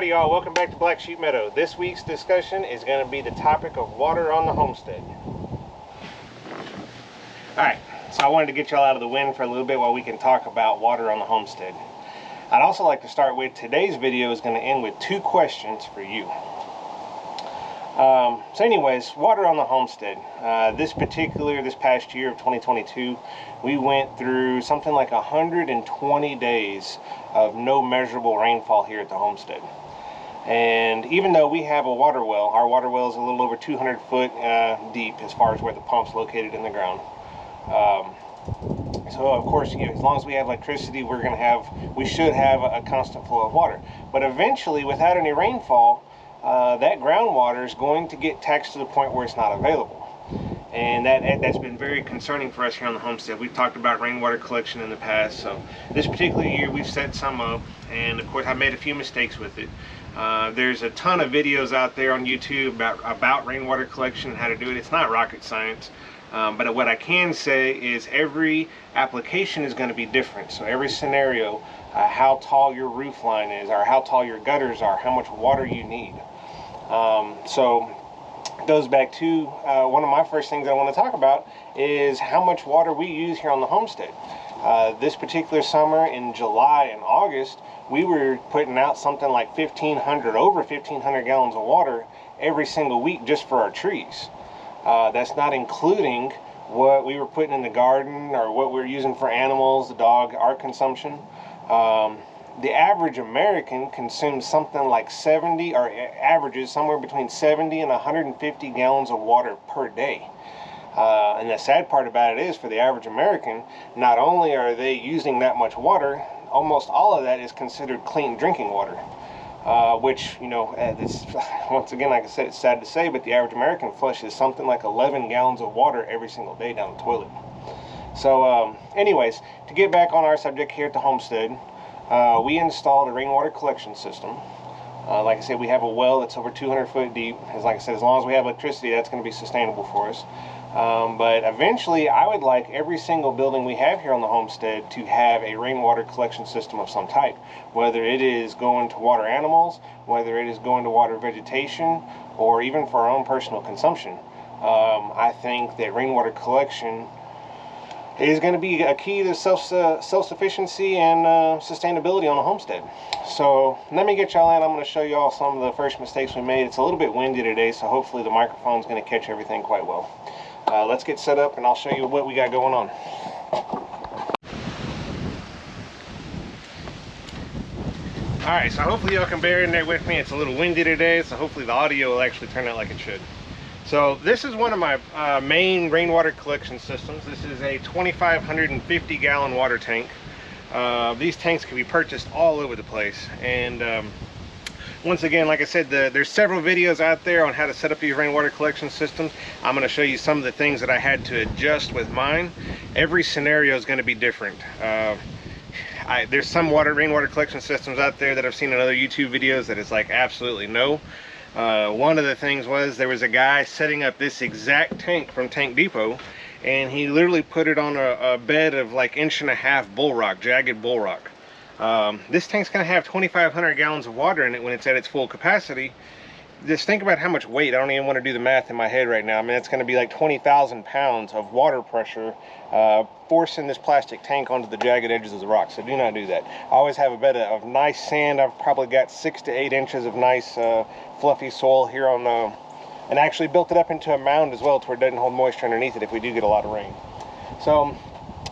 Howdy y'all, welcome back to Black Sheep Meadow. This week's discussion is going to be the topic of water on the homestead. Alright, so I wanted to get y'all out of the wind for a little bit while we can talk about water on the homestead. I'd also like to start with, today's video is going to end with 2 questions for you. So anyways, water on the homestead. This past year of 2022, we went through something like 120 days of no measurable rainfall here at the homestead. And even though we have a water well, our water well is a little over 200 foot deep as far as where the pump's located in the ground. So of course, you know, as long as we have electricity, we should have a constant flow of water. But eventually, without any rainfall, that groundwater is going to get taxed to the point where it's not available. And that's been very concerning for us here on the homestead. We've talked about rainwater collection in the past, so this particular year we've set some up, and of course I made a few mistakes with it. There's a ton of videos out there on YouTube about rainwater collection and how to do it. It's not rocket science, but what I can say is every application is going to be different. So every scenario, how tall your roof line is, or how tall your gutters are, how much water you need. So it goes back to one of my first things I want to talk about is how much water we use here on the homestead. This particular summer in July and August, we were putting out something like over 1,500 gallons of water every single week just for our trees. That's not including what we were putting in the garden or what we were using for animals, the dog, our consumption. The average American consumes something like averages somewhere between 70 and 150 gallons of water per day. And the sad part about it is, for the average American, not only are they using that much water, almost all of that is considered clean drinking water. Which, you know, it's, once again, like I said, it's sad to say, but the average American flushes something like 11 gallons of water every single day down the toilet. So, anyways, to get back on our subject here at the homestead, we installed a rainwater collection system. Like I said, we have a well that's over 200 foot deep. Like I said, as long as we have electricity, that's going to be sustainable for us. But eventually, I would like every single building we have here on the homestead to have a rainwater collection system of some type. Whether it is going to water animals, whether it is going to water vegetation, or even for our own personal consumption. I think that rainwater collection is going to be a key to self-sufficiency and sustainability on a homestead. So let me get y'all in. I'm going to show y'all some of the first mistakes we made. It's a little bit windy today, so hopefully the microphone's going to catch everything quite well. Let's get set up and I'll show you what we got going on. Alright, so hopefully y'all can bear in there with me. It's a little windy today, so hopefully the audio will actually turn out like it should. So this is one of my main rainwater collection systems. This is a 2,550 gallon water tank. These tanks can be purchased all over the place. And once again, like I said, there's several videos out there on how to set up these rainwater collection systems. I'm going to show you some of the things that I had to adjust with mine. Every scenario is going to be different. There's some rainwater collection systems out there that I've seen in other YouTube videos that it's like absolutely no. One of the things was there was a guy setting up this exact tank from Tank Depot, and he literally put it on a bed of like 1.5 inch bull rock, jagged bull rock. This tank's gonna have 2,500 gallons of water in it when it's at its full capacity. Just think about how much weight. I don't even want to do the math in my head right now. I mean, it's going to be like 20,000 pounds of water pressure forcing this plastic tank onto the jagged edges of the rock. So do not do that. I always have a bed of nice sand. I've probably got 6 to 8 inches of nice fluffy soil here on the, and actually built it up into a mound as well to where it doesn't hold moisture underneath it if we do get a lot of rain. So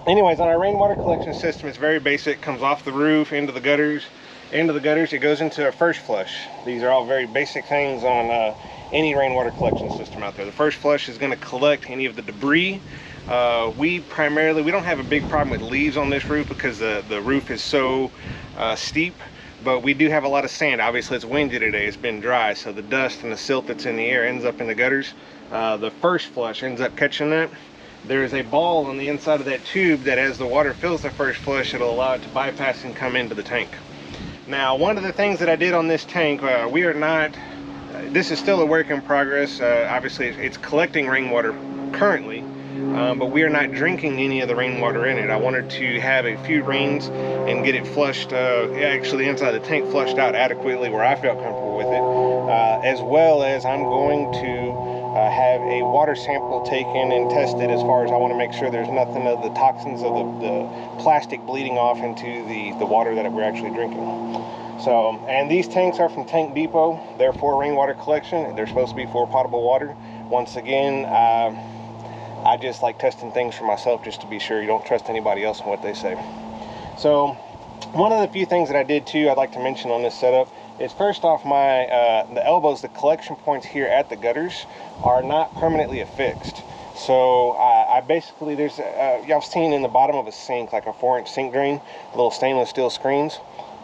anyways, on our rainwater collection system, it's very basic. It comes off the roof into the gutters. It goes into a first flush. These are all very basic things on any rainwater collection system out there. The first flush is going to collect any of the debris. We don't have a big problem with leaves on this roof because the roof is so steep, but we do have a lot of sand. Obviously it's windy today, it's been dry, so the dust and the silt that's in the air ends up in the gutters. The first flush ends up catching that. There's a ball on the inside of that tube that as the water fills the first flush, it'll allow it to bypass and come into the tank. Now, one of the things that I did on this tank, this is still a work in progress. Obviously, it's collecting rainwater currently, but we are not drinking any of the rainwater in it. I wanted to have a few rains and get it flushed, actually inside the tank flushed out adequately where I felt comfortable with it, as well as I'm going to have a water sample taken and tested as far as I want to make sure there's nothing of the toxins of the plastic bleeding off into the water that we're actually drinking. So, and these tanks are from Tank Depot. They're for rainwater collection. They're supposed to be for potable water. Once again, I just like testing things for myself just to be sure. You don't trust anybody else on what they say. So one of the few things that I did too, I'd like to mention on this setup is, first off, the elbows, the collection points here at the gutters are not permanently affixed. So I basically, there's y'all seen in the bottom of a sink, like a 4-inch sink drain, little stainless steel screens.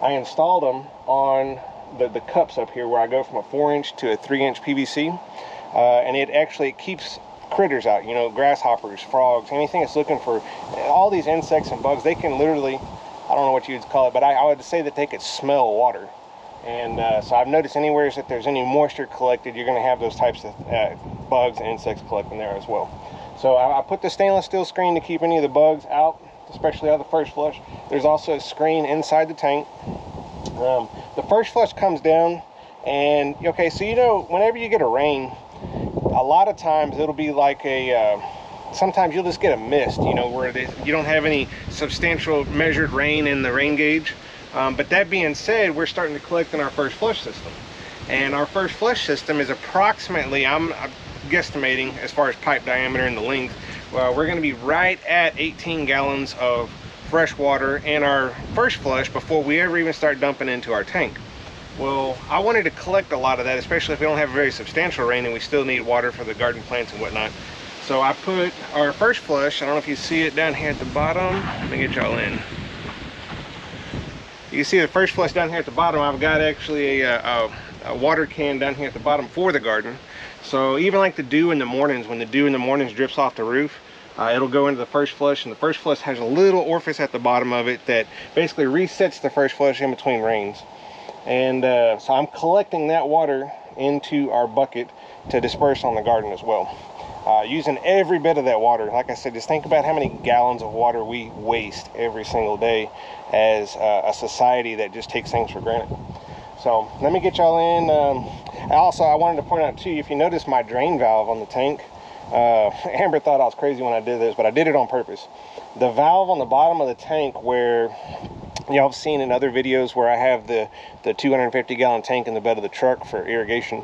I installed them on the cups up here where I go from a 4-inch to a 3-inch PVC, and it actually keeps critters out, you know, grasshoppers, frogs, anything that's looking for all these insects and bugs. They can literally, I don't know what you'd call it, but I would say that they could smell water. And so I've noticed anywhere that there's any moisture collected, you're going to have those types of bugs and insects collecting there as well. So I put the stainless steel screen to keep any of the bugs out, especially out of the first flush. There's also a screen inside the tank. The first flush comes down, and okay, so you know, whenever you get a rain, a lot of times it'll be like sometimes you'll just get a mist, you know, where you don't have any substantial measured rain in the rain gauge. But that being said, we're starting to collect in our first flush system. And our first flush system is approximately, I'm guesstimating as far as pipe diameter and the length, we're going to be right at 18 gallons of fresh water in our first flush before we ever even start dumping into our tank. Well, I wanted to collect a lot of that, especially if we don't have a very substantial rain and we still need water for the garden plants and whatnot. So I put our first flush, I don't know if you see it down here at the bottom. Let me get y'all in. You can see the first flush down here at the bottom. I've got actually a water can down here at the bottom for the garden. So even like the dew in the mornings, when the dew in the mornings drips off the roof, it'll go into the first flush, and the first flush has a little orifice at the bottom of it that basically resets the first flush in between rains. And so I'm collecting that water into our bucket to disperse on the garden as well. Using every bit of that water. Like I said, just think about how many gallons of water we waste every single day as a society that just takes things for granted. So let me get y'all in. Also, I wanted to point out too, if you notice my drain valve on the tank, Amber thought I was crazy when I did this, but I did it on purpose. The valve on the bottom of the tank, where y'all have seen in other videos where I have the 250 gallon tank in the bed of the truck for irrigation,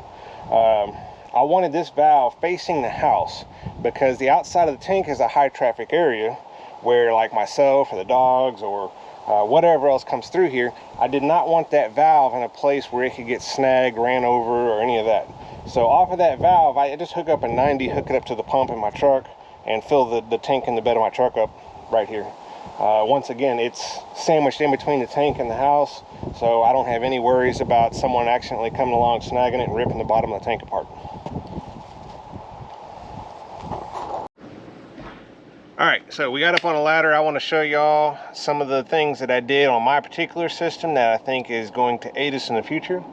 I wanted this valve facing the house because the outside of the tank is a high traffic area where, like myself or the dogs or whatever else comes through here, I did not want that valve in a place where it could get snagged, ran over, or any of that. So off of that valve, I just hook up a 90, hook it up to the pump in my truck, and fill the tank in the bed of my truck up right here. Once again, it's sandwiched in between the tank and the house, so I don't have any worries about someone accidentally coming along, snagging it, and ripping the bottom of the tank apart. Alright, so we got up on a ladder. I want to show y'all some of the things that I did on my particular system that I think is going to aid us in the future.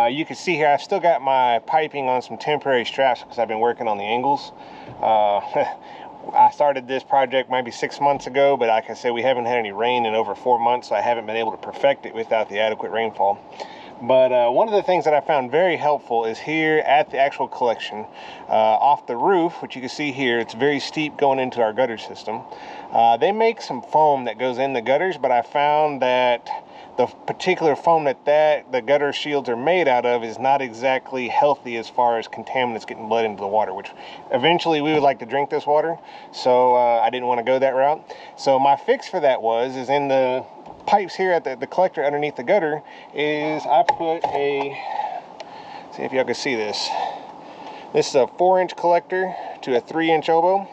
You can see here I've still got my piping on some temporary straps because I've been working on the angles. I started this project maybe 6 months ago, but like I said, we haven't had any rain in over 4 months, so I haven't been able to perfect it without the adequate rainfall. But one of the things that I found very helpful is here at the actual collection, off the roof, which you can see here, it's very steep going into our gutter system. They make some foam that goes in the gutters, but I found that the particular foam that the gutter shields are made out of is not exactly healthy as far as contaminants getting bled into the water, which eventually we would like to drink this water, so I didn't want to go that route. So my fix for that is in the pipes here at the collector underneath the gutter is I put see if y'all can see this. This is a 4-inch collector to a 3-inch elbow,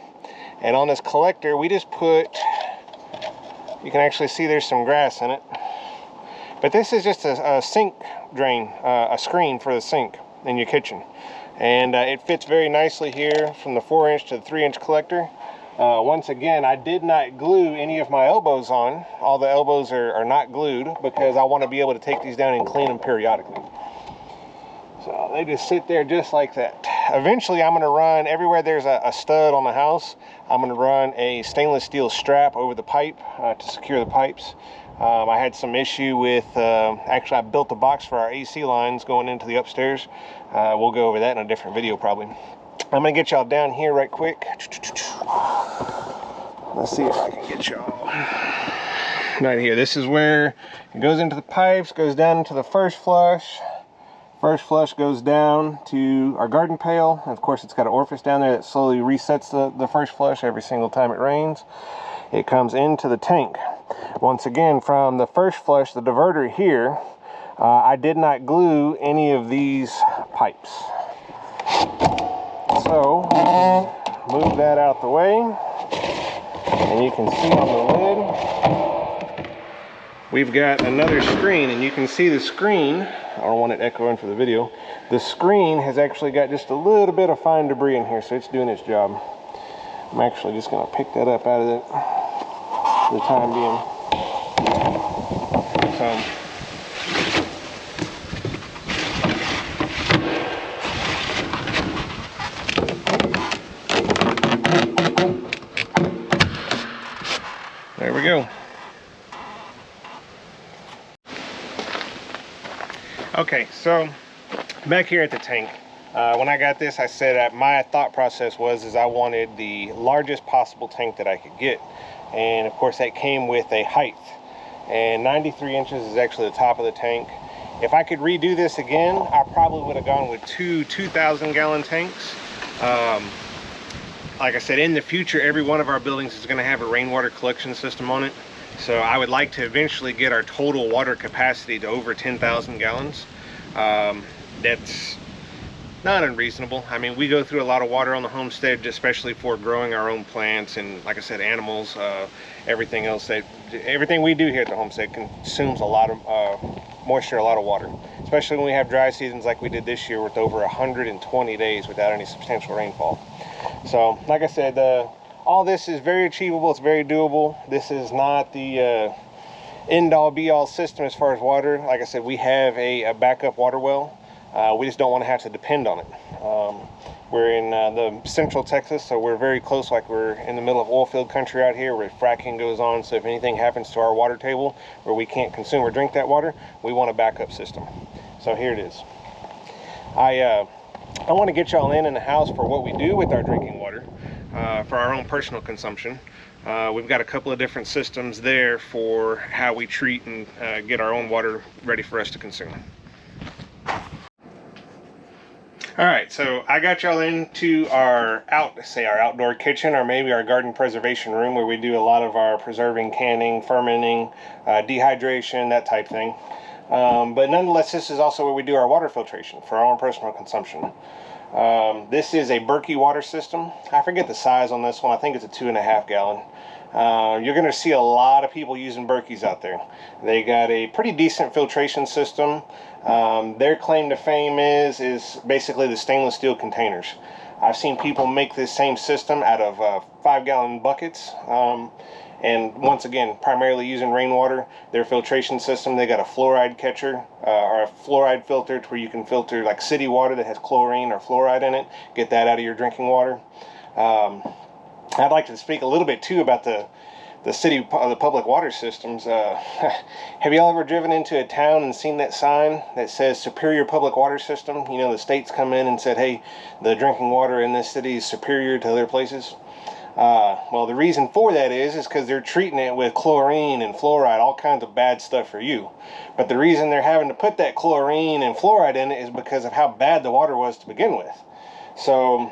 and on this collector we just put, you can actually see there's some grass in it, but this is just a sink drain, a screen for the sink in your kitchen, and it fits very nicely here from the 4-inch to the 3-inch collector. Once again, I did not glue any of my elbows on. All the elbows are not glued because I want to be able to take these down and clean them periodically. So they just sit there just like that. Eventually I'm going to run, everywhere there's a stud on the house, I'm going to run a stainless steel strap over the pipe to secure the pipes. I had some issue with, actually I built a box for our AC lines going into the upstairs. We'll go over that in a different video probably. I'm going to get y'all down here right quick. Let's see if I can get y'all. Right here, this is where it goes into the pipes, goes down into the first flush. First flush goes down to our garden pail. And of course, it's got an orifice down there that slowly resets the first flush every single time it rains. It comes into the tank. Once again, from the first flush, the diverter here, I did not glue any of these pipes. So, move that out the way. And you can see on the lid, we've got another screen, and you can see the screen. I don't want it echoing for the video. The screen has actually got just a little bit of fine debris in here, so it's doing its job. I'm actually just going to pick that up out of it for the time being. So, there we go. Okay, so back here at the tank, when I got this, I said that my thought process was I wanted the largest possible tank that I could get, and of course that came with a height, and 93 inches is actually the top of the tank. If I could redo this again, I probably would have gone with two 2,000 gallon tanks. Like I said, in the future, every one of our buildings is going to have a rainwater collection system on it. So I would like to eventually get our total water capacity to over 10,000 gallons. That's not unreasonable. I mean, we go through a lot of water on the homestead, especially for growing our own plants and, like I said, animals, everything else. Everything we do here at the homestead consumes a lot of moisture, a lot of water, especially when we have dry seasons like we did this year with over 120 days without any substantial rainfall. So, like I said, all this is very achievable. It's very doable. This is not the end-all be-all system as far as water. Like I said, we have a backup water well. We just don't want to have to depend on it. We're in the central Texas, so we're very close, like we're in the middle of oil field country out here where fracking goes on. So if anything happens to our water table where we can't consume or drink that water, we want a backup system. So here it is. I want to get y'all in the house for what we do with our drinking water. For our own personal consumption. We've got a couple of different systems there for how we treat and get our own water ready for us to consume. Alright, so I got y'all into our outdoor kitchen, or maybe our garden preservation room, where we do a lot of our preserving, canning, fermenting, dehydration, that type thing. But nonetheless, this is also where we do our water filtration for our own personal consumption. This is a Berkey water system. I forget the size on this one. I think it's a 2.5 gallon. You're going to see a lot of people using Berkeys out there. They got a pretty decent filtration system. Their claim to fame is basically the stainless steel containers. I've seen people make this same system out of 5-gallon buckets. And once again, primarily using rainwater. Their filtration system, they got a fluoride catcher or a fluoride filter to where you can filter like city water that has chlorine or fluoride in it. Get that out of your drinking water. I'd like to speak a little bit too about the public water systems. Have y'all ever driven into a town and seen that sign that says Superior Public Water System? You know, the states come in and said, hey, the drinking water in this city is superior to other places. Well, the reason for that is because they're treating it with chlorine and fluoride, all kinds of bad stuff for you. But the reason they're having to put that chlorine and fluoride in it is because of how bad the water was to begin with. So,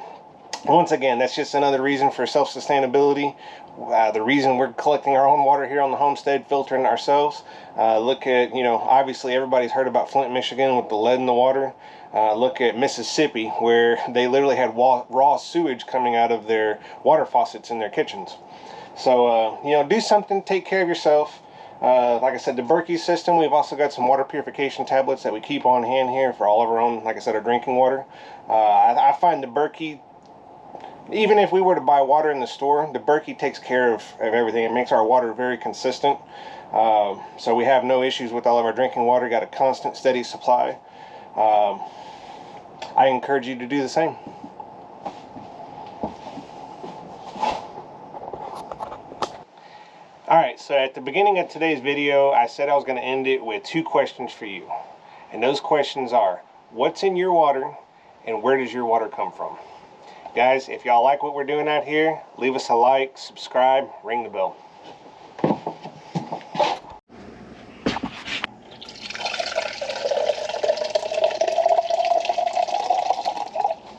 once again, that's just another reason for self-sustainability. The reason we're collecting our own water here on the homestead, filtering it ourselves. Look at, obviously everybody's heard about Flint, Michigan with the lead in the water. Look at Mississippi, where they literally had raw sewage coming out of their water faucets in their kitchens. So, do something, take care of yourself. Like I said, the Berkey system, we've also got some water purification tablets that we keep on hand here for all of our own, like I said, our drinking water. I find the Berkey, even if we were to buy water in the store, the Berkey takes care of everything. It makes our water very consistent. So we have no issues with all of our drinking water. Got a constant, steady supply. I encourage you to do the same. Alright, so at the beginning of today's video, I said I was going to end it with 2 questions for you. And those questions are, what's in your water and where does your water come from? Guys, if y'all like what we're doing out here, leave us a like, subscribe, ring the bell.